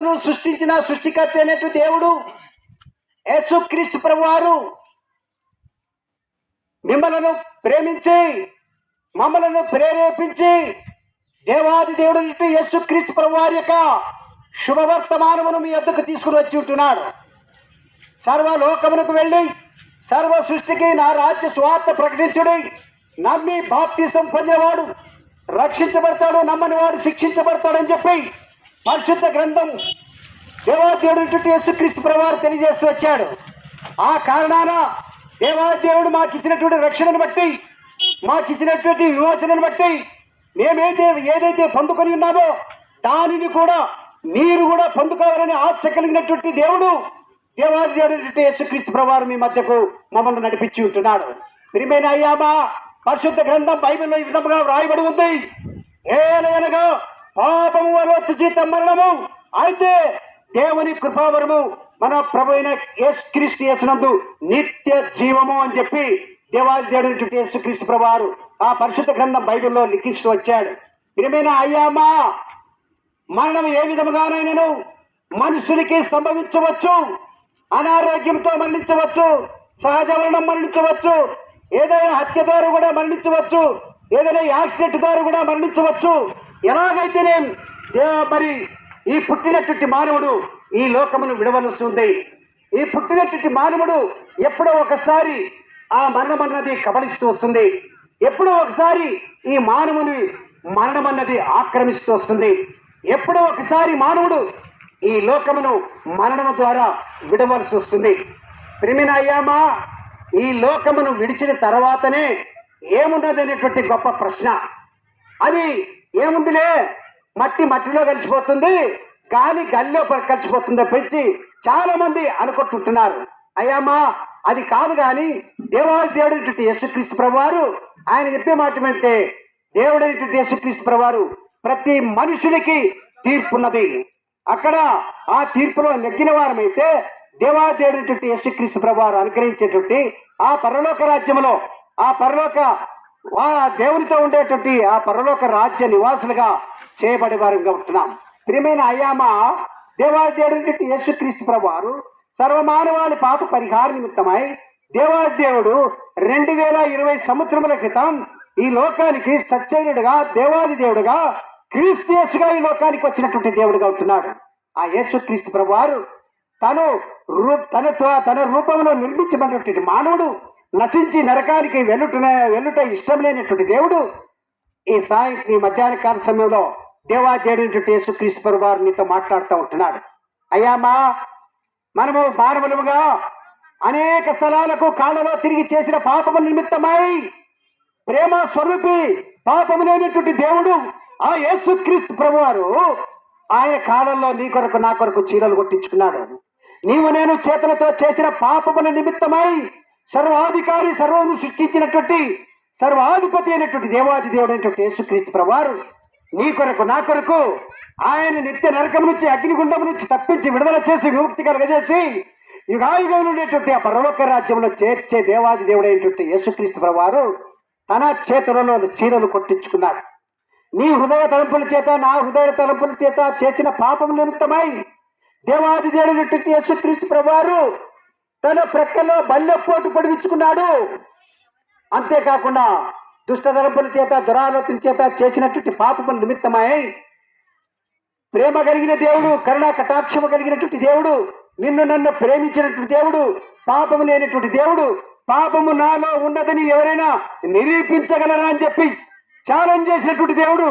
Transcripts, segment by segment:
సృష్టించిన సృష్టికర్త అయినటువంటి దేవుడు యేసుక్రీస్తు ప్రభువారు మిమ్మలను ప్రేమించి మమ్మలను ప్రేరేపించి దేవాది దేవుడు యేసుక్రీస్తు ప్రభువారి యొక్క శుభవర్తమానమును మీ వద్దకు తీసుకుని వచ్చి ఉంటున్నాడు. సర్వలోకమునకు వెళ్ళి సర్వ సృష్టికి నా రాజ్య స్వార్థ ప్రకటించుడి. నమ్మి బాప్తిసం పొందేవాడు రక్షించబడతాడు, నమ్మని వాడు శిక్షించబడతాడని చెప్పి పరిశుద్ధ గ్రంథం దేవాదేవుడు యేసుక్రీస్తు ప్రభువారు తెలియజేస్తూ వచ్చాడు. ఆ కారణాన దేవాదేవుడు మాకు ఇచ్చినటువంటి రక్షణను బట్టి, మాకు ఇచ్చినటువంటి విమోచనను బట్టి ఏదైతే పొందుకొని ఉన్నామో దానిని కూడా మీరు కూడా పొందుకోవాలని ఆశ కలిగినటువంటి దేవుడు దేవాదేవుడు యేసుక్రీస్తు ప్రభువారు మీ మధ్యకు మమ్మల్ని నడిపించి ఉంటున్నాడు. ప్రియమైన అయ్యామా, పరిశుద్ధ గ్రంథం బైబిల్లో ఈ విధంగా వ్రాయబడి ఉంది. ఏలయనగా పాపము వల్ల వచ్చే జీతం మరణము, అయితే దేవుని కృపావరము మన ప్రభు అయిన యేసుక్రీస్తు యేసునందు నిత్య జీవము అని చెప్పి దేవాది దేవుడు యేసుక్రీస్తు ప్రభువారు ఆ పరిశుద్ధ గ్రంథం బైబిల్లో లిఖిస్తూ వచ్చాడు. ప్రియమైన అయ్యామా, మరణం ఏ విధముగానైనాను మనుషునికి సంభవించవచ్చు. అనారోగ్యంతో మరణించవచ్చు, సహజ మరణం మరణించవచ్చు, ఏదైనా హత్య ద్వారా కూడా మరణించవచ్చు, ఏదైనా యాక్సిడెంట్ ద్వారా కూడా మరణించవచ్చు. ఎలాగైతేనే మరి ఈ పుట్టినటువంటి మానవుడు ఈ లోకమును విడవలసి ఉంది. ఈ పుట్టినటువంటి మానవుడు ఎప్పుడో ఒకసారి ఆ మరణం అన్నది కబలిస్తూ వస్తుంది. ఎప్పుడో ఒకసారి ఈ మానవుని మరణం అన్నది ఆక్రమిస్తూ వస్తుంది. ఎప్పుడో ఒకసారి మానవుడు ఈ లోకమును మరణం ద్వారా విడవలసి వస్తుంది. ప్రియమైన అయ్యామా, ఈ లోకమును విడిచిన తర్వాతనే ఏమున్నది అనేటువంటి గొప్ప ప్రశ్న. అది ఏముందిలే, మట్టిలో కలిసిపోతుంది, గాలి గాలిలో కలిసిపోతుంది పెంచి చాలా మంది అనుకుంటుంటున్నారు. అయ్యామా, అది కాదు. కానీ దేవుడు యేసుక్రీస్తు ప్రభువారు ఆయన చెప్పే మాట అంటే దేవుడు యేసుక్రీస్తు ప్రభువారు ప్రతి మనుషునికి తీర్పున్నది. అక్కడ ఆ తీర్పులో నెగ్గిన వారమైతే దేవాదేవుడు యేసుక్రీస్తు ప్రభువారు అనుగ్రహించేటువంటి ఆ పరలోక రాజ్యంలో ఆ దేవునితో ఉండేటువంటి ఆ పరలోక రాజ్య నివాసులుగా చేయబడే వారుగా ఉంటున్నాం. ప్రియమైన అయ్యామా, దేవాదేవుడు యేసుక్రీస్తు ప్రభువారు సర్వమానవాళి పాప పరిహార నిమిత్తమై దేవాదేవుడు 2020 సంవత్సరముల క్రితం ఈ లోకానికి సచ్చైనుడుగా దేవాది దేవుడుగా క్రీస్తు యేసుగా ఈ లోకానికి వచ్చినటువంటి దేవుడుగా ఉంటున్నాడు. ఆ యేసుక్రీస్తు ప్రభువారు తన రూపంలో నిర్మించబడినటువంటి మానవుడు నశించి నరకానికి వెళ్ళుట ఇష్టం లేనటువంటి దేవుడు ఈ మధ్యాహ్న కాల సమయంలో దేవాదేవుడు యేసుక్రీస్తు ప్రభువారు నీతో మాట్లాడుతూ ఉంటున్నాడు. అయ్యామా, మనము మానవులుగా అనేక స్థలాలకు కాళ్ళలో తిరిగి చేసిన పాపముల నిమిత్తమై ప్రేమ స్వరూపి పాపము లేనటువంటి దేవుడు ఆ యేసుక్రీస్తు ప్రభువారు ఆయన కాలంలో నీ కొరకు నా కొరకు చీరలు కొట్టించుకున్నాడు. నీవు నేను చేతులతో చేసిన పాపముల నిమిత్తమై సర్వాధికారి సర్వము సృష్టించినటువంటి సర్వాధిపతి అయినటువంటి దేవాది దేవుడు అయినటువంటి యేసుక్రీస్తు ప్రభువారు నీ కొరకు నా కొరకు ఆయన నిత్య నరకం నుంచి అగ్నిగుండం నుంచి తప్పించి విడుదల చేసి విముక్తి కలగజేసి యుగాయుగంలో ఉండేటువంటి ఆ పరలోక రాజ్యంలో చేర్చే దేవాది దేవుడు అయినటువంటి యేసుక్రీస్తు ప్రభువారు తన చేతులలో చీరలు కొట్టించుకున్నాడు. నీ హృదయ తలంపుల చేత నా హృదయ తలంపుల చేత చేసిన పాపం నిమిత్తమై దేవాది దేవుడు యేసుక్రీస్తు ప్రభువారు తన ప్రక్కలో బల్లెపోటు పొడిగించుకున్నాడు. అంతేకాకుండా దుష్ట తలంపుల చేత దురాలోచన చేత చేసినటువంటి పాపముల నిమిత్తమై ప్రేమ కలిగిన దేవుడు, కరుణా కటాక్షము కలిగినటువంటి దేవుడు, నిన్ను నన్ను ప్రేమించినటువంటి దేవుడు, పాపము లేనటువంటి దేవుడు, పాపము నాలో ఉన్నదని ఎవరైనా నిరూపించగలరా అని చెప్పి ఛాలెంజ్ చేసినటువంటి దేవుడు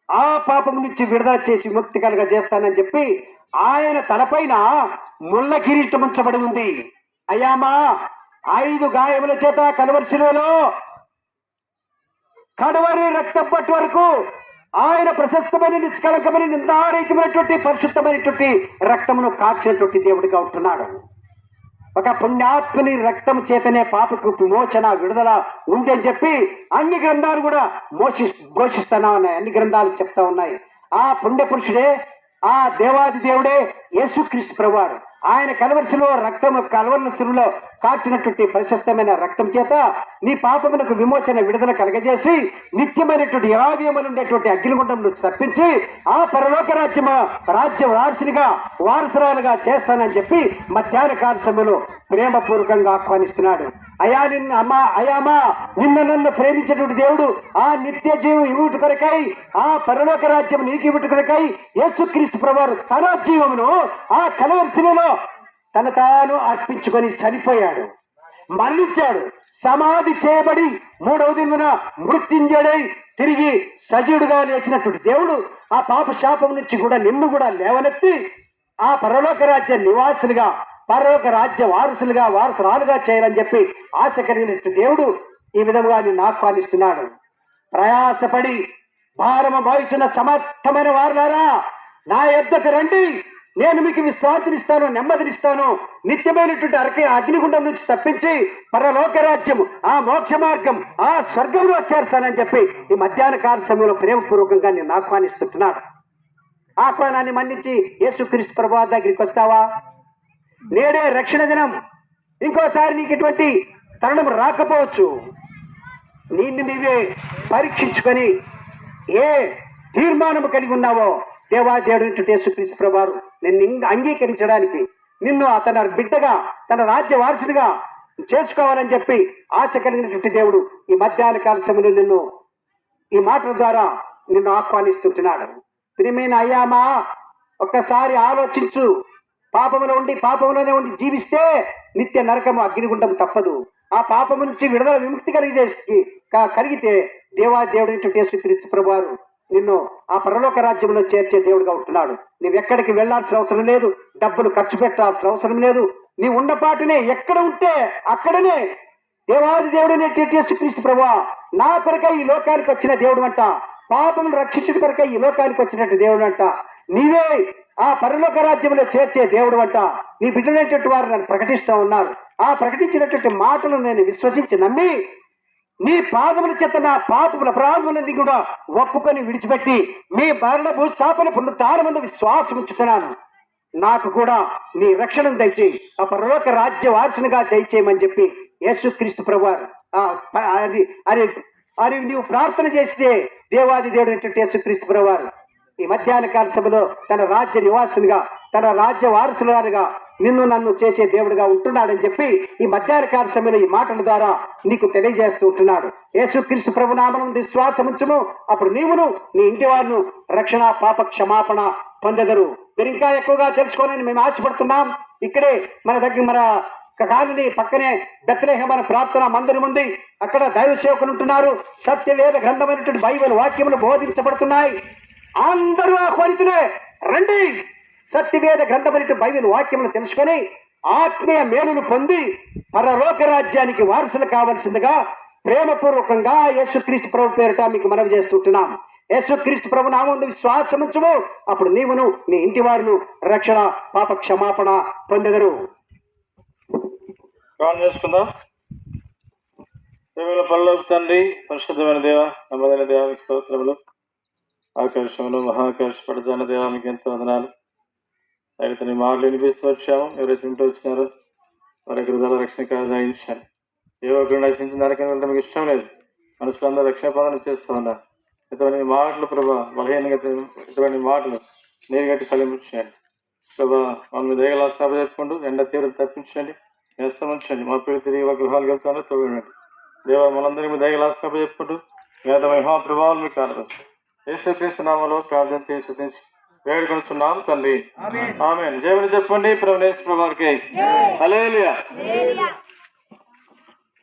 ఆ పాపము నుంచి విడుదల చేసి ముక్తి కలుగ చేస్తానని చెప్పి ఆయన తలపైన ముళ్ళ కిరీటం ఉంచబడి ఉంది. అయ్యామా, 5 గాయముల చేత కలువరి శిలువలో కడవరి రక్తం పట్టు వరకు ఆయన ప్రశస్తమైన నిష్కళంకమైన నిందారహితమైనటువంటి పరిశుద్ధమైనటువంటి రక్తమును కాచినటువంటి దేవుడిగా ఉంటున్నాడు. ఒక పుణ్యాత్ముని రక్తం చేతనే పాపకు విమోచన విడుదల ఉంది అని చెప్పి అన్ని గ్రంథాలు కూడా ఘోషిస్తున్నా ఉన్నాయి. అన్ని గ్రంథాలు చెప్తా ఉన్నాయి. ఆ పుణ్య పురుషుడే, ఆ దేవాది దేవుడే యేసుక్రీస్తు ప్రభువారు ఆయన కలవరిశిలో కలవరిశిలో కాచినటువంటి ప్రశస్తమైన రక్తం చేత నీ పాపమునకు విమోచన విడుదల కలగజేసి నిత్యమైనటువంటి యాగములుండేటువంటి అగ్నిగుండం నుంచి తప్పించి ఆ పరలోక రాజ్య వారసురాలుగా చేస్తానని చెప్పి మధ్యాహ్న కాల సమయంలో ప్రేమపూర్వకంగా ఆహ్వానిస్తున్నాడు. నిన్న నన్ను ప్రేమించినటువంటి దేవుడు ఆ నిత్య జీవం ఇవ్వుట కొరకై, ఆ పరలోక రాజ్యం నీకు ఇవ్వుట కొరకై యేసుక్రీస్తు ప్రభువారు తన జీవమును ఆ కలవరిశిలలో తన తాను అర్పించుకొని చనిపోయాడు, మరణించాడు, సమాధి చేయబడి మూడవ దినమున మృత్యుంజయుడై తిరిగి సజీవుడుగా లేచినటువంటి దేవుడు ఆ పాప శాపం నుంచి కూడా నిన్ను కూడా లేవనెత్తి ఆ పరలోక రాజ్య నివాసులుగా, పరలోక రాజ్య వారసురాలుగా చేయాలని చెప్పి ఆశ కలిగిన దేవుడు ఈ విధంగా నిన్ను ఆహ్వానిస్తున్నాడు. ప్రయాసపడి భారము భావించిన సమస్తమైన వారులారా నా యొద్దకు రండి, నేను మీకు విశ్రాంతినిస్తాను, నెమ్మదినిస్తాను, నిత్యమైనటువంటి అగ్నిగుండం నుంచి తప్పించి పరలోక రాజ్యం, ఆ మోక్ష మార్గం, ఆ స్వర్గంలో చేస్తానని చెప్పి ఈ మధ్యాహ్న కాల సమయంలో ప్రేమపూర్వకంగా నేను ఆహ్వానిస్తున్నాడు. ఆహ్వానాన్ని మన్నించి యేసుక్రీస్తు ప్రభువు దగ్గరికి వస్తావా? నేడే రక్షణ దినం. ఇంకోసారి నీకు ఇటువంటి తరుణం రాకపోవచ్చు. నిన్ను నీవే పరీక్షించుకొని ఏ తీర్మానం కలిగి ఉన్నావో దేవాదేవుడు యేసుక్రీస్తు ప్రభువారు నిన్ను అంగీకరించడానికి, నిన్ను తన బిడ్డగా, తన రాజ్య వారసుడిగా చేసుకోవాలని చెప్పి ఆశ కలిగినటువంటి దేవుడు ఈ మధ్యాహ్న కాల సమయంలో నిన్ను ఈ మాటల ద్వారా నిన్ను ఆహ్వానిస్తుంటున్నాడు. ప్రియమైన అయ్యామా, ఒక్కసారి ఆలోచించు. పాపంలోనే ఉండి జీవిస్తే నిత్య నరకము అగ్నిగుండం తప్పదు. ఆ పాపము నుంచి విడుదల విముక్తి కలిగితే దేవాదేవుడు యేసుక్రీస్తు ప్రభువారు నిన్ను ఆ పరలోక రాజ్యంలో చేర్చే దేవుడుగా ఉంటున్నాడు. నువ్వెక్కడికి వెళ్లాల్సిన అవసరం లేదు, డబ్బులు ఖర్చు పెట్టాల్సిన అవసరం లేదు. నీ ఉన్నపాటునే ఎక్కడ ఉంటే అక్కడనే దేవాది దేవుడు యేసుక్రీస్తు ప్రభువా నా కొరకై ఈ లోకానికి వచ్చిన దేవుడు అంట, పాపమును రక్షించుట కొరకై ఈ లోకానికి వచ్చినట్టు దేవుడు అంట, నీవే ఆ పరలోక రాజ్యంలో చేర్చే దేవుడు అంట. నీ బిడ్డలైనటువంటి వారు నన్ను ప్రకటిస్తూ ఉన్నారు. ఆ ప్రకటించినటువంటి మాటలు నేను విశ్వసించి నమ్మి నీ పాదముల చేత నా పాపముల అపరాధములన్నీ కూడా ఒప్పుకొని విడిచిపెట్టి మీ మరణ భూస్థాపన పునరుద్ధానమందు విశ్వాసం ఉంచుతున్నాను. నాకు కూడా నీ రక్షణను దయచేయి, ఆ పరలోక రాజ్య వారసునిగా దయచేయమని చెప్పి యేసుక్రీస్తు ప్రభువారు అది నీవు ప్రార్థన చేస్తే దేవాది దేవుడు యేసుక్రీస్తు ప్రభువారు ఈ మధ్యాహ్న కాల సభలో తన రాజ్య నివాసునిగా, తన రాజ్య వారసులుగా నిన్ను నన్ను చేసే దేవుడిగా ఉంటున్నాడని చెప్పి ఈ మధ్యాహ్న కాల సమయంలో ఈ మాటల ద్వారా నీకు తెలియజేస్తూ ఉంటున్నాడు. యేసుక్రీస్తు ప్రభు నామమున విశ్వాసం ఉంచుము, అప్పుడు నీవును నీ ఇంటి వారును రక్షణ పాప క్షమాపణ పొందెదరు. మీరు ఇంకా ఎక్కువగా తెలుసుకోవాలని మేము ఆశపడుతున్నాం. ఇక్కడే మన కాలనీ పక్కనే బెత్లెహేము అనే ప్రార్థన మందిరం ఉంది. అక్కడ దైవ సేవకులు ఉంటున్నారు. సత్యవేద గ్రంథమైనటువంటి బైబిల్ వాక్యములు బోధించబడుతున్నాయి. అందరూ ఆహ్వానితులే, రండి. సత్యవేద గ్రంథమైన బైబిల్ వాక్యములు తెలుసుకొని ఆత్మీయ మేలును పొంది పరలోక రాజ్యానికి వారసులు కావాల్సిందిగా ప్రేమపూర్వకంగా యేసుక్రీస్తు ప్రభు పేరిట మీకు మనవి చేస్తుంటున్నాం. యేసుక్రీస్తు ప్రభు నామమున విశ్వాసం ఉంచుము, అప్పుడు నీవును నీ ఇంటి వారును రక్షణ పాప క్షమాపణ పొందెదరు. చేసుకుందాం. పరలోక తండ్రి, పరిశుద్ధమైన దేవ, నమ్మదైన దేవ, మీకు స్తోత్రములు. ఆకర్షణలో మహాకర్షపడజాన దేవ, మీకు ఎంతో వందనాలు. అయితే నీ మాటలు వినిపిస్తూ వచ్చాము. ఎవరైతే ఇంటూ వచ్చినారో వారి హృదయాల రక్షణ కార్యించాను. ఏ ఒక్కరు రక్షించిన దానికైనా వెళ్ళడం మీకు ఇష్టం లేదు. మనుషులందరూ రక్షణ పాలన చేస్తూ ఉన్నారు. ఇటువంటి మాటలు ప్రభా బలహీనంగా ఇటువంటి మాటలు నీరు గట్టి ఫలించండి ప్రభా. మమ్మల్ని దయగల స్థాప చెప్పుకుంటూ ఎండ తీవ్రత తప్పించండి, నేస్తం ఉంచండి. మా పిల్లలు తిరిగి ఒక గృహాలు వెళ్తానో తోడండి దేవ. మనందరికీ దయగల స్థాప చెప్పుకుంటూ వేద మహా ప్రభావాలు మీకు కాదు యేసుక్రీస్తు నామములో ప్రార్థన చేసి వేడుకొనుచున్నాం తండ్రి, ఆమేన్. దేవుని చెప్పండి. ప్రభువు యేసు ప్రభువారికి హల్లెలూయా.